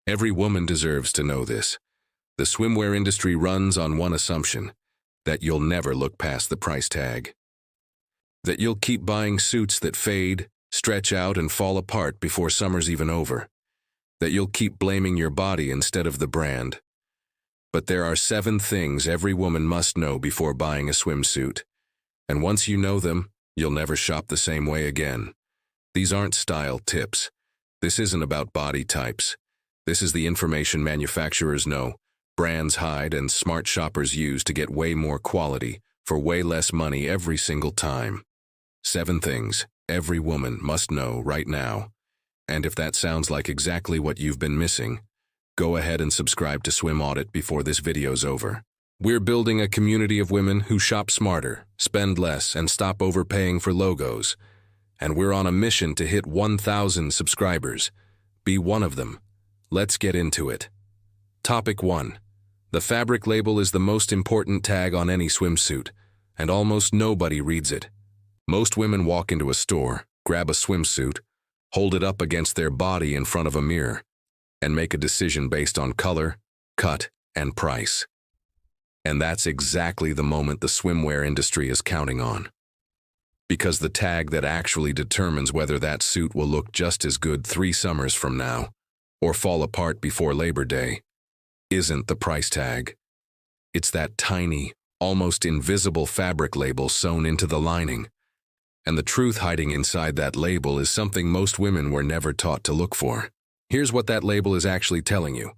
Every woman deserves to know this. The swimwear industry runs on one assumption, that you'll never look past the price tag. That you'll keep buying suits that fade, stretch out, and fall apart before summer's even over. That you'll keep blaming your body instead of the brand. But there are 7 things every woman must know before buying a swimsuit. And once you know them, you'll never shop the same way again. These aren't style tips. This isn't about body types. This is the information manufacturers know, brands hide, and smart shoppers use to get way more quality for way less money every single time. 7 things every woman must know right now. And if that sounds like exactly what you've been missing, go ahead and subscribe to Swim Audit before this video's over. We're building a community of women who shop smarter, spend less, and stop overpaying for logos. And we're on a mission to hit 1,000 subscribers. Be one of them. Let's get into it. Topic 1. The fabric label is the most important tag on any swimsuit, and almost nobody reads it. Most women walk into a store, grab a swimsuit, hold it up against their body in front of a mirror, and make a decision based on color, cut, and price. And that's exactly the moment the swimwear industry is counting on. Because the tag that actually determines whether that suit will look just as good 3 summers from now, or fall apart before Labor Day, isn't the price tag. It's that tiny, almost invisible fabric label sewn into the lining. And the truth hiding inside that label is something most women were never taught to look for. Here's what that label is actually telling you.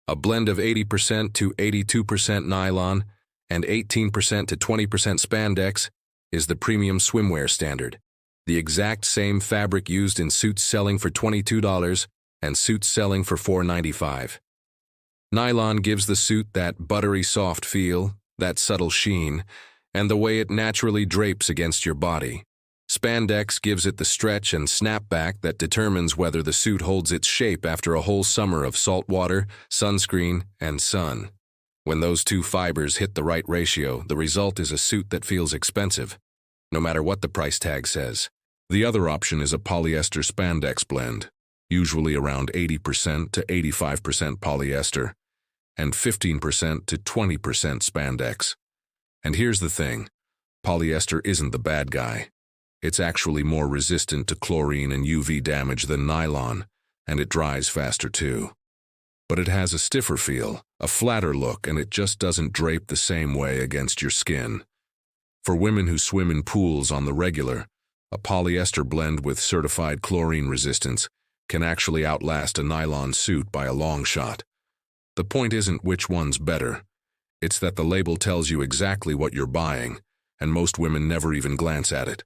A blend of 80% to 82% nylon and 18% to 20% spandex is the premium swimwear standard. The exact same fabric used in suits selling for $22 and suits selling for $4.95. Nylon gives the suit that buttery soft feel, that subtle sheen, and the way it naturally drapes against your body. Spandex gives it the stretch and snapback that determines whether the suit holds its shape after a whole summer of salt water, sunscreen, and sun. When those 2 fibers hit the right ratio, the result is a suit that feels expensive, no matter what the price tag says. The other option is a polyester spandex blend, usually around 80% to 85% polyester, and 15% to 20% spandex. And here's the thing, polyester isn't the bad guy. It's actually more resistant to chlorine and UV damage than nylon, and it dries faster too. But it has a stiffer feel, a flatter look, and it just doesn't drape the same way against your skin. For women who swim in pools on the regular, a polyester blend with certified chlorine resistance can actually outlast a nylon suit by a long shot. The point isn't which one's better. It's that the label tells you exactly what you're buying, and most women never even glance at it.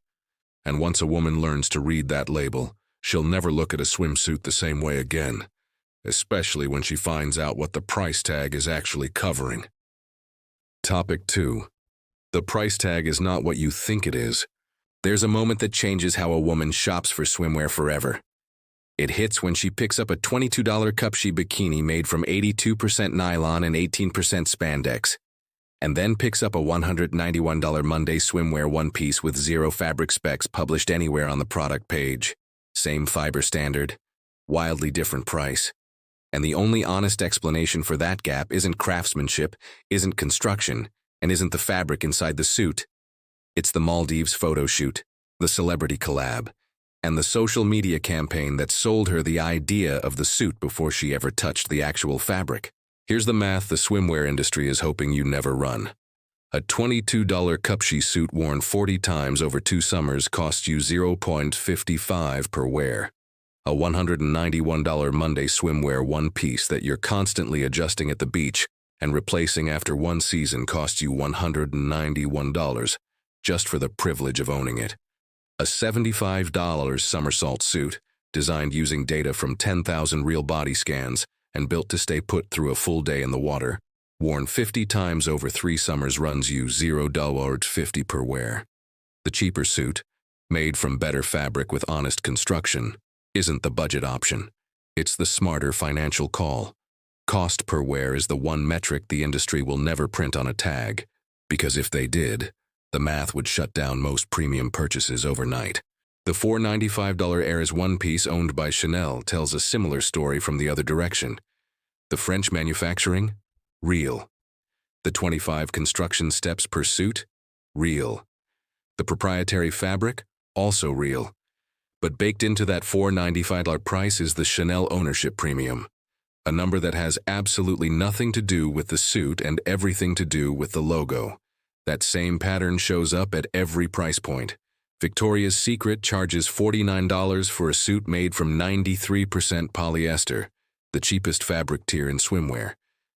And once a woman learns to read that label, she'll never look at a swimsuit the same way again, especially when she finds out what the price tag is actually covering. Topic 2. The price tag is not what you think it is. There's a moment that changes how a woman shops for swimwear forever. It hits when she picks up a $22 Cupshe bikini made from 82% nylon and 18% spandex, and then picks up a $191 Monday swimwear one-piece with 0 fabric specs published anywhere on the product page. Same fiber standard, wildly different price. And the only honest explanation for that gap isn't craftsmanship, isn't construction, and isn't the fabric inside the suit. It's the Maldives photo shoot, the celebrity collab, and the social media campaign that sold her the idea of the suit before she ever touched the actual fabric. Here's the math the swimwear industry is hoping you never run. A $22 Cupshe suit worn 40 times over 2 summers costs you $0.55 per wear. A $191 Monday swimwear one-piece that you're constantly adjusting at the beach and replacing after 1 season costs you $191 just for the privilege of owning it. A $75 somersault suit, designed using data from 10,000 real body scans and built to stay put through a full day in the water, worn 50 times over 3 summers runs you $0.50 per wear. The cheaper suit, made from better fabric with honest construction, isn't the budget option. It's the smarter financial call. Cost per wear is the one metric the industry will never print on a tag, because if they did, the math would shut down most premium purchases overnight. The $495 Airs one-piece owned by Chanel tells a similar story from the other direction. The French manufacturing? Real. The 25 construction steps per suit? Real. The proprietary fabric? Also real. But baked into that $495 price is the Chanel ownership premium, a number that has absolutely nothing to do with the suit and everything to do with the logo. That same pattern shows up at every price point. Victoria's Secret charges $49 for a suit made from 93% polyester, the cheapest fabric tier in swimwear,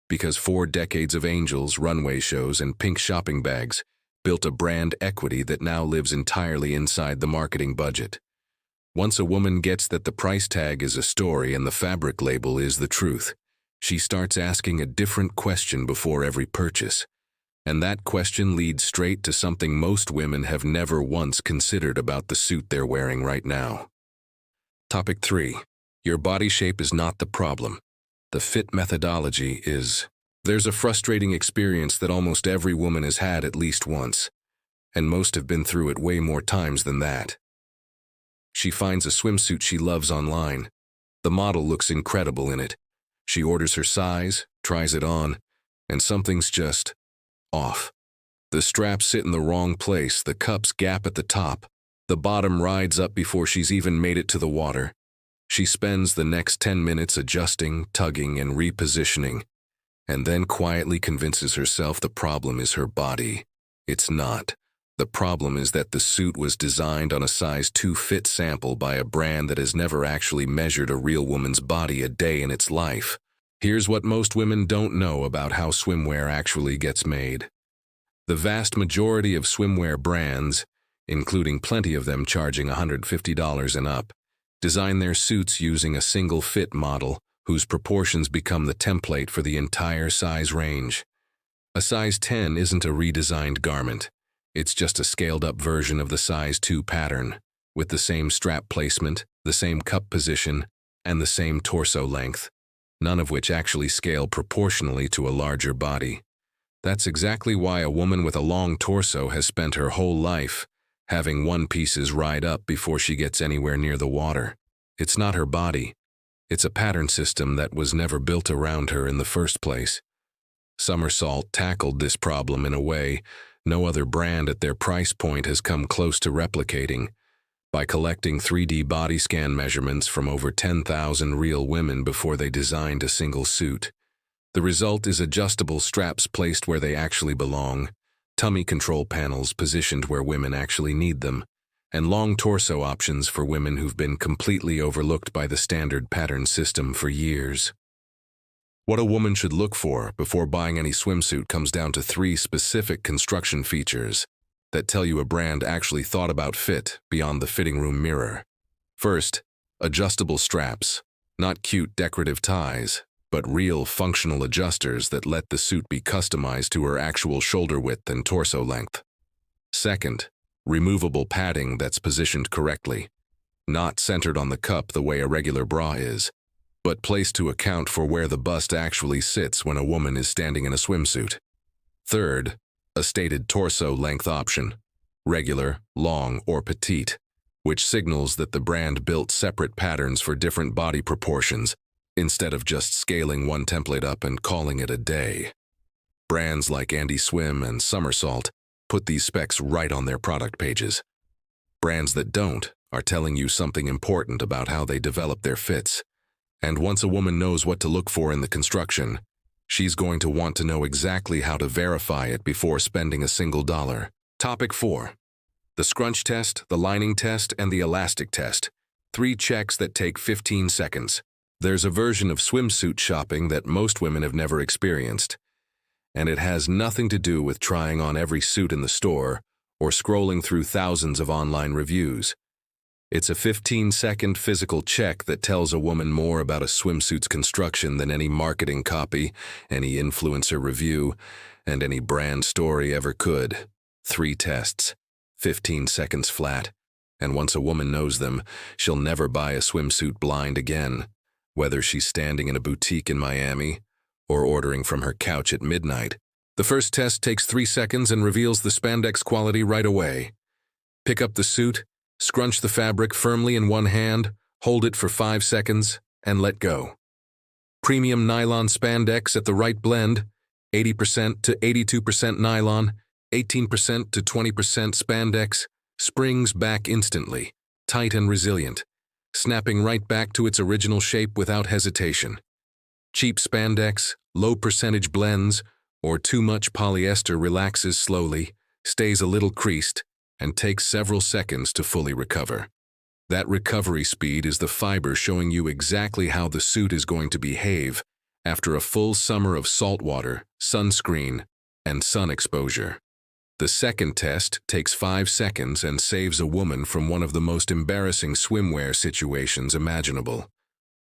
because 4 decades of angels, runway shows, and pink shopping bags built a brand equity that now lives entirely inside the marketing budget. Once a woman gets that the price tag is a story and the fabric label is the truth, she starts asking a different question before every purchase. And that question leads straight to something most women have never once considered about the suit they're wearing right now. Topic 3. Your body shape is not the problem. The fit methodology is. There's a frustrating experience that almost every woman has had at least once, and most have been through it way more times than that. She finds a swimsuit she loves online. The model looks incredible in it. She orders her size, tries it on, and something's just off. The straps sit in the wrong place, the cups gap at the top, the bottom rides up before she's even made it to the water. She spends the next 10 minutes adjusting, tugging, and repositioning, and then quietly convinces herself the problem is her body. It's not. The problem is that the suit was designed on a size 2 fit sample by a brand that has never actually measured a real woman's body a day in its life. Here's what most women don't know about how swimwear actually gets made. The vast majority of swimwear brands, including plenty of them charging $150 and up, design their suits using a single fit model whose proportions become the template for the entire size range. A size 10 isn't a redesigned garment. It's just a scaled-up version of the size 2 pattern, with the same strap placement, the same cup position, and the same torso length, none of which actually scale proportionally to a larger body. That's exactly why a woman with a long torso has spent her whole life having one pieces ride up before she gets anywhere near the water. It's not her body. It's a pattern system that was never built around her in the first place. Somersault tackled this problem in a way no other brand at their price point has come close to replicating, by collecting 3D body scan measurements from over 10,000 real women before they designed a single suit. The result is adjustable straps placed where they actually belong, tummy control panels positioned where women actually need them, and long torso options for women who've been completely overlooked by the standard pattern system for years. What a woman should look for before buying any swimsuit comes down to 3 specific construction features that tell you a brand actually thought about fit beyond the fitting room mirror. First, adjustable straps, not cute decorative ties, but real functional adjusters that let the suit be customized to her actual shoulder width and torso length. Second, removable padding that's positioned correctly, not centered on the cup the way a regular bra is, but placed to account for where the bust actually sits when a woman is standing in a swimsuit. Third, a stated torso length option, regular, long, or petite, which signals that the brand built separate patterns for different body proportions instead of just scaling one template up and calling it a day. Brands like Andy Swim and Somersault put these specs right on their product pages. Brands that don't are telling you something important about how they develop their fits. And once a woman knows what to look for in the construction, she's going to want to know exactly how to verify it before spending a single dollar. Topic 4. The scrunch test, the lining test, and the elastic test. 3 checks that take 15 seconds. There's a version of swimsuit shopping that most women have never experienced, and it has nothing to do with trying on every suit in the store or scrolling through thousands of online reviews. It's a 15-second physical check that tells a woman more about a swimsuit's construction than any marketing copy, any influencer review, and any brand story ever could. 3 tests, 15 seconds flat, and once a woman knows them, she'll never buy a swimsuit blind again, whether she's standing in a boutique in Miami or ordering from her couch at midnight. The first test takes 3 seconds and reveals the spandex quality right away. Pick up the suit, scrunch the fabric firmly in one hand, hold it for 5 seconds, and let go. Premium nylon spandex at the right blend, 80% to 82% nylon, 18% to 20% spandex, springs back instantly, tight and resilient, snapping right back to its original shape without hesitation. Cheap spandex, low percentage blends, or too much polyester relaxes slowly, stays a little creased, and takes several seconds to fully recover. That recovery speed is the fiber showing you exactly how the suit is going to behave after a full summer of salt water, sunscreen, and sun exposure. The second test takes 5 seconds and saves a woman from one of the most embarrassing swimwear situations imaginable.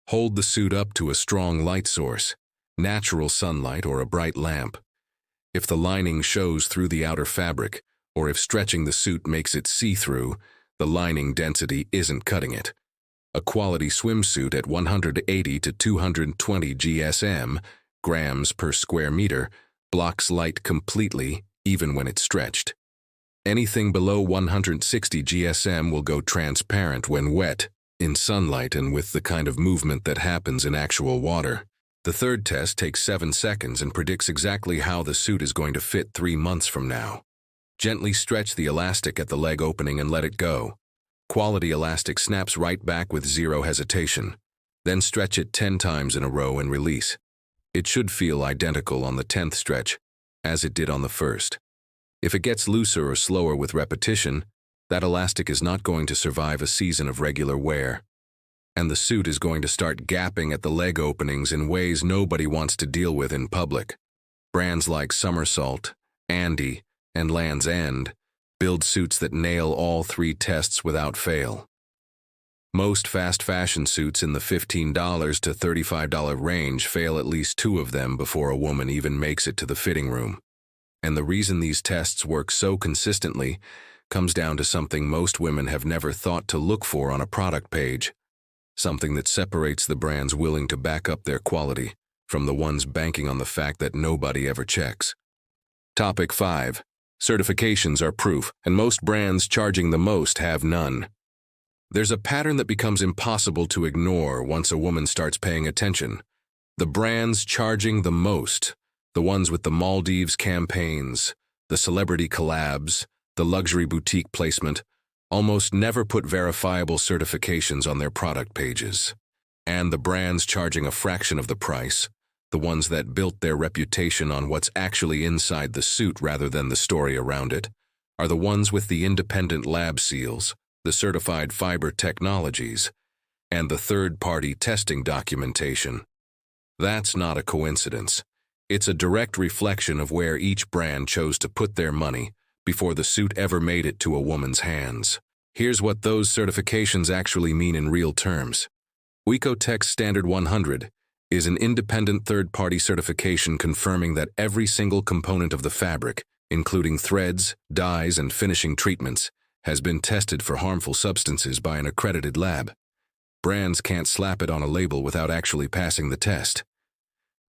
Hold the suit up to a strong light source, natural sunlight or a bright lamp. If the lining shows through the outer fabric, or if stretching the suit makes it see-through, the lining density isn't cutting it. A quality swimsuit at 180 to 220 GSM, grams per square meter, blocks light completely, even when it's stretched. Anything below 160 GSM will go transparent when wet, in sunlight and with the kind of movement that happens in actual water. The third test takes 7 seconds and predicts exactly how the suit is going to fit 3 months from now. Gently stretch the elastic at the leg opening and let it go. Quality elastic snaps right back with zero hesitation. Then stretch it 10 times in a row and release. It should feel identical on the 10th stretch, as it did on the first. If it gets looser or slower with repetition, that elastic is not going to survive a season of regular wear. And the suit is going to start gapping at the leg openings in ways nobody wants to deal with in public. Brands like Somersault, Andy, and Land's End build suits that nail all 3 tests without fail. Most fast fashion suits in the $15 to $35 range fail at least 2 of them before a woman even makes it to the fitting room. And the reason these tests work so consistently comes down to something most women have never thought to look for on a product page, something that separates the brands willing to back up their quality from the ones banking on the fact that nobody ever checks. Topic 5. Certifications are proof, and most brands charging the most have none. There's a pattern that becomes impossible to ignore once a woman starts paying attention. The brands charging the most, the ones with the Maldives campaigns, the celebrity collabs, the luxury boutique placement, almost never put verifiable certifications on their product pages. And the brands charging a fraction of the price, the ones that built their reputation on what's actually inside the suit rather than the story around it, are the ones with the independent lab seals, the certified fiber technologies, and the third-party testing documentation. That's not a coincidence. It's a direct reflection of where each brand chose to put their money before the suit ever made it to a woman's hands. Here's what those certifications actually mean in real terms. Oeko-Tex Standard 100 is an independent third-party certification confirming that every single component of the fabric, including threads, dyes, and finishing treatments, has been tested for harmful substances by an accredited lab. Brands can't slap it on a label without actually passing the test.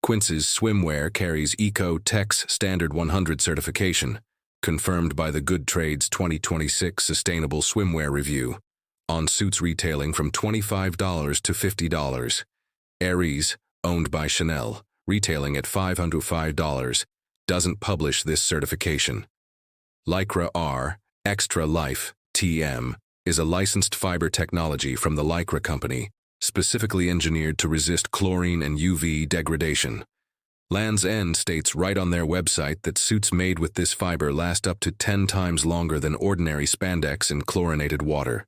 Quince's swimwear carries Oeko-Tex Standard 100 certification, confirmed by the Good Trade's 2026 Sustainable Swimwear Review, on suits retailing from $25 to $50. Aries, owned by Chanel, retailing at $505, doesn't publish this certification. Lycra R, Extra Life, TM, is a licensed fiber technology from the Lycra company, specifically engineered to resist chlorine and UV degradation. Land's End states right on their website that suits made with this fiber last up to 10 times longer than ordinary spandex in chlorinated water.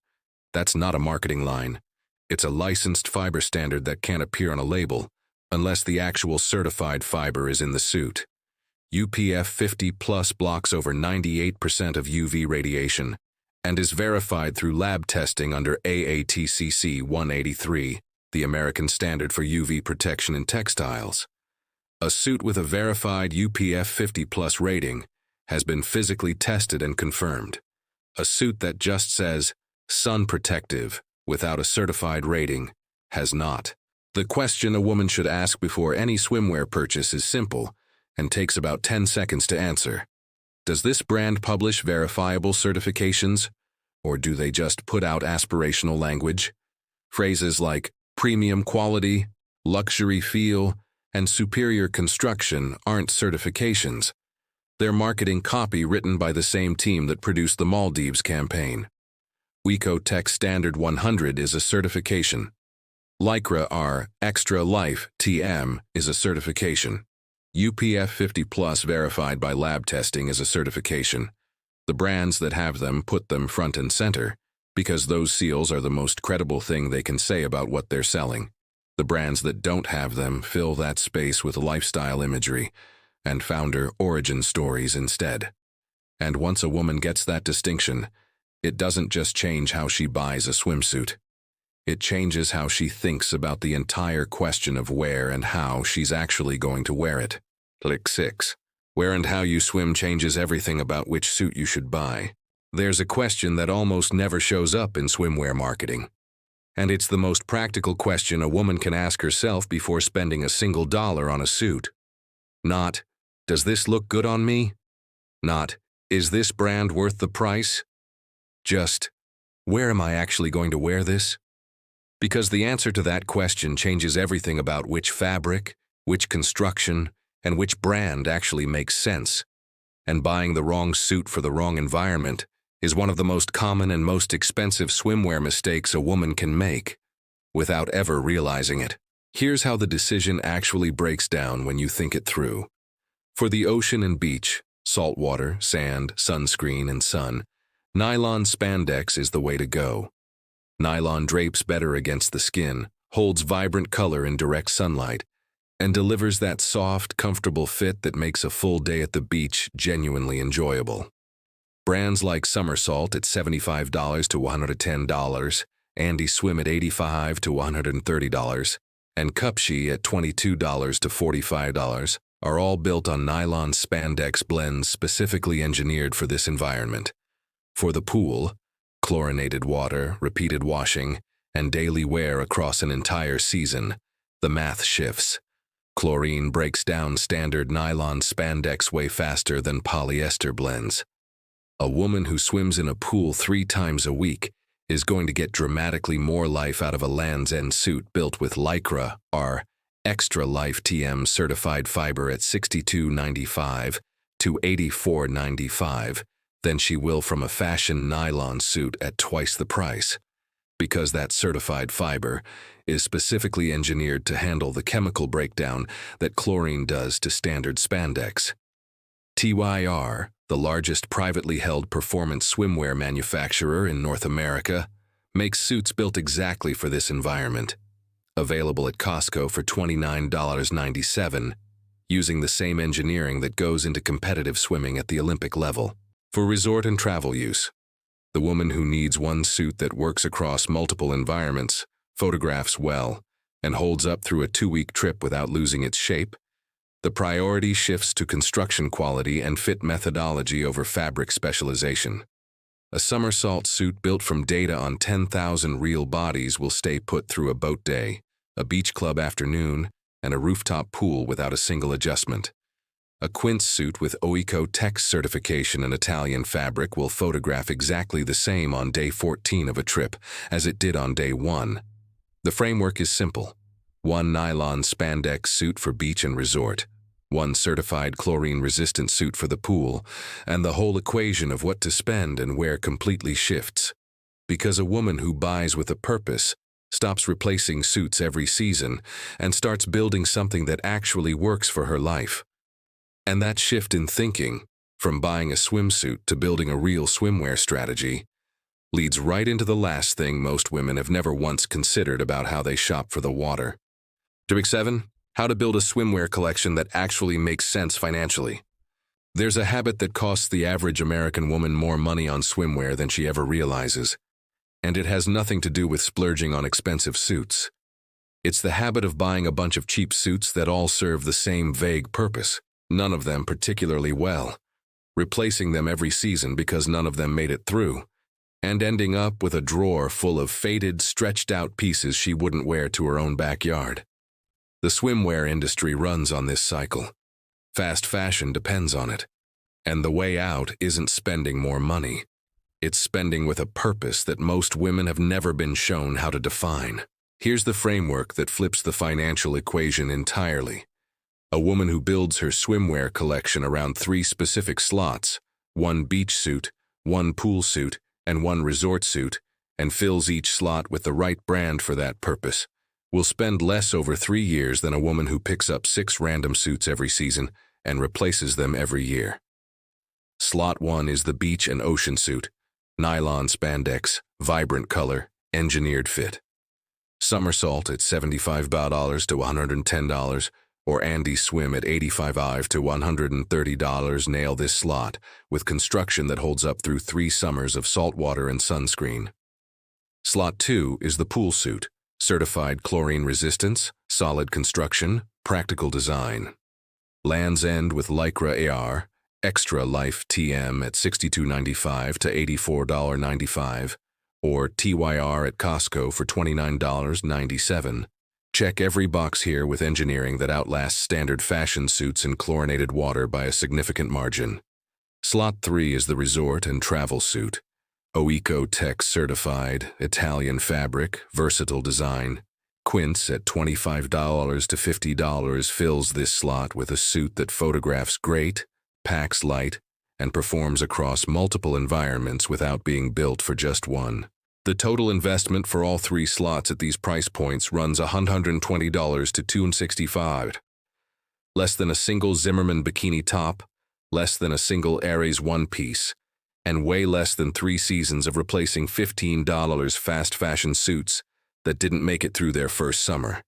That's not a marketing line. It's a licensed fiber standard that can't appear on a label, unless the actual certified fiber is in the suit. UPF 50 Plus blocks over 98% of UV radiation and is verified through lab testing under AATCC 183, the American standard for UV protection in textiles. A suit with a verified UPF 50 Plus rating has been physically tested and confirmed. A suit that just says sun protective without a certified rating has not. The question a woman should ask before any swimwear purchase is simple and takes about 10 seconds to answer. Does this brand publish verifiable certifications, or do they just put out aspirational language? Phrases like premium quality luxury feel, and superior construction aren't certifications. They're marketing copy written by the same team that produced the Maldives campaign. Ecotech Standard 100 is a certification. Lycra R Extra Life TM is a certification. UPF 50 Plus verified by lab testing is a certification. The brands that have them put them front and center, because those seals are the most credible thing they can say about what they're selling. The brands that don't have them fill that space with lifestyle imagery and founder origin stories instead. And once a woman gets that distinction, it doesn't just change how she buys a swimsuit. It changes how she thinks about the entire question of where and how she's actually going to wear it. Click 6. Where and how you swim changes everything about which suit you should buy. There's a question that almost never shows up in swimwear marketing. And it's the most practical question a woman can ask herself before spending a single dollar on a suit. Not, does this look good on me? Not, is this brand worth the price? Just, where am I actually going to wear this? Because the answer to that question changes everything about which fabric, which construction, and which brand actually makes sense. And buying the wrong suit for the wrong environment is one of the most common and most expensive swimwear mistakes a woman can make, without ever realizing it. Here's how the decision actually breaks down when you think it through. For the ocean and beach, salt water, sand, sunscreen, and sun, nylon spandex is the way to go. Nylon drapes better against the skin, holds vibrant color in direct sunlight, and delivers that soft, comfortable fit that makes a full day at the beach genuinely enjoyable. Brands like Somersault at $75 to $110, Andy Swim at $85 to $130, and Cupshe at $22 to $45 are all built on nylon spandex blends specifically engineered for this environment. For the pool, chlorinated water, repeated washing, and daily wear across an entire season, the math shifts. Chlorine breaks down standard nylon spandex way faster than polyester blends. A woman who swims in a pool 3 times a week is going to get dramatically more life out of a Land's End suit built with Lycra R Extra Life TM certified fiber at $62.95 to $84.95 than she will from a fashion nylon suit at twice the price, because that certified fiber is specifically engineered to handle the chemical breakdown that chlorine does to standard spandex. TYR, the largest privately held performance swimwear manufacturer in North America, makes suits built exactly for this environment. Available at Costco for $29.97, using the same engineering that goes into competitive swimming at the Olympic level. For resort and travel use, the woman who needs one suit that works across multiple environments, photographs well, and holds up through a 2-week trip without losing its shape, the priority shifts to construction quality and fit methodology over fabric specialization. A Somersault suit built from data on 10,000 real bodies will stay put through a boat day, a beach club afternoon, and a rooftop pool without a single adjustment. A Quince suit with Ecotech certification and Italian fabric will photograph exactly the same on day 14 of a trip as it did on day 1. The framework is simple. 1 nylon spandex suit for beach and resort, 1 certified chlorine-resistant suit for the pool, and the whole equation of what to spend and where completely shifts. Because a woman who buys with a purpose stops replacing suits every season and starts building something that actually works for her life. And that shift in thinking, from buying a swimsuit to building a real swimwear strategy, leads right into the last thing most women have never once considered about how they shop for the water. Topic 7. How to build a swimwear collection that actually makes sense financially. There's a habit that costs the average American woman more money on swimwear than she ever realizes, and it has nothing to do with splurging on expensive suits. It's the habit of buying a bunch of cheap suits that all serve the same vague purpose, none of them particularly well, replacing them every season because none of them made it through, and ending up with a drawer full of faded, stretched-out pieces she wouldn't wear to her own backyard. The swimwear industry runs on this cycle. Fast fashion depends on it. And the way out isn't spending more money. It's spending with a purpose that most women have never been shown how to define. Here's the framework that flips the financial equation entirely. A woman who builds her swimwear collection around 3 specific slots, 1 beach suit, 1 pool suit, and 1 resort suit, and fills each slot with the right brand for that purpose, will spend less over 3 years than a woman who picks up 6 random suits every season and replaces them every year. Slot 1 is the beach and ocean suit, nylon spandex, vibrant color, engineered fit. Somersault at $75 to $110, or Andy Swim at $85 to $130 nail this slot, with construction that holds up through 3 summers of salt water and sunscreen. Slot 2 is the pool suit, certified chlorine resistance, solid construction, practical design. Land's End with Lycra AR, Extra Life TM at $62.95 to $84.95, or TYR at Costco for $29.97. Check every box here with engineering that outlasts standard fashion suits in chlorinated water by a significant margin. Slot 3 is the resort and travel suit. OECO-Tech certified, Italian fabric, versatile design. Quince at $25 to $50 fills this slot with a suit that photographs great, packs light, and performs across multiple environments without being built for just one. The total investment for all 3 slots at these price points runs $120 to $265. Less than a single Zimmermann bikini top, less than a single Aries one-piece, and way less than 3 seasons of replacing $15 fast fashion suits that didn't make it through their first summer.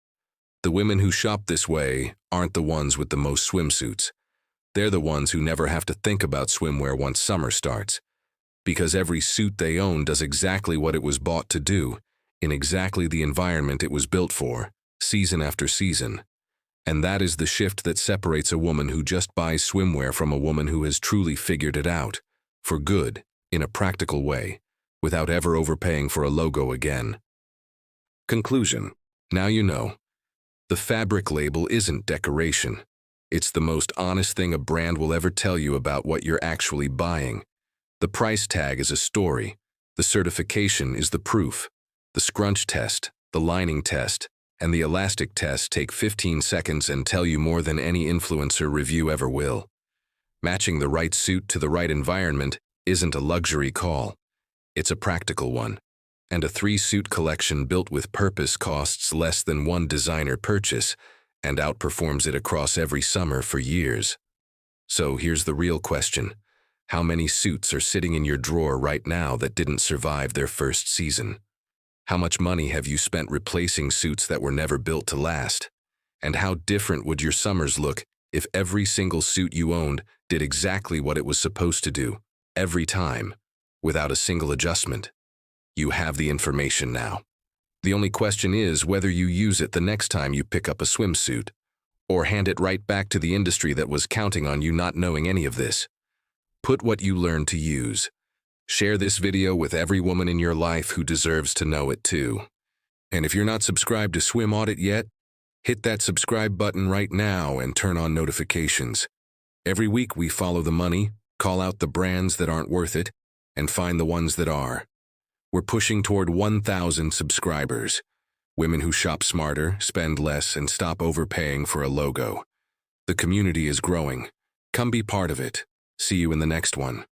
The women who shop this way aren't the ones with the most swimsuits. They're the ones who never have to think about swimwear once summer starts, because every suit they own does exactly what it was bought to do, in exactly the environment it was built for, season after season. And that is the shift that separates a woman who just buys swimwear from a woman who has truly figured it out, for good, in a practical way, without ever overpaying for a logo again. Conclusion. Now you know. The fabric label isn't decoration. It's the most honest thing a brand will ever tell you about what you're actually buying. The price tag is a story. The certification is the proof. The scrunch test, the lining test, and the elastic test take 15 seconds and tell you more than any influencer review ever will. Matching the right suit to the right environment isn't a luxury call. It's a practical one. And a 3-suit collection built with purpose costs less than 1 designer purchase and outperforms it across every summer for years. So here's the real question. How many suits are sitting in your drawer right now that didn't survive their first season? How much money have you spent replacing suits that were never built to last? And how different would your summers look if every single suit you owned did exactly what it was supposed to do, every time, without a single adjustment? You have the information now. The only question is whether you use it the next time you pick up a swimsuit, or hand it right back to the industry that was counting on you not knowing any of this. Put what you learned to use. Share this video with every woman in your life who deserves to know it too. And if you're not subscribed to Swim Audit yet, hit that subscribe button right now and turn on notifications. Every week we follow the money, call out the brands that aren't worth it, and find the ones that are. We're pushing toward 1,000 subscribers. Women who shop smarter, spend less, and stop overpaying for a logo. The community is growing. Come be part of it. See you in the next one.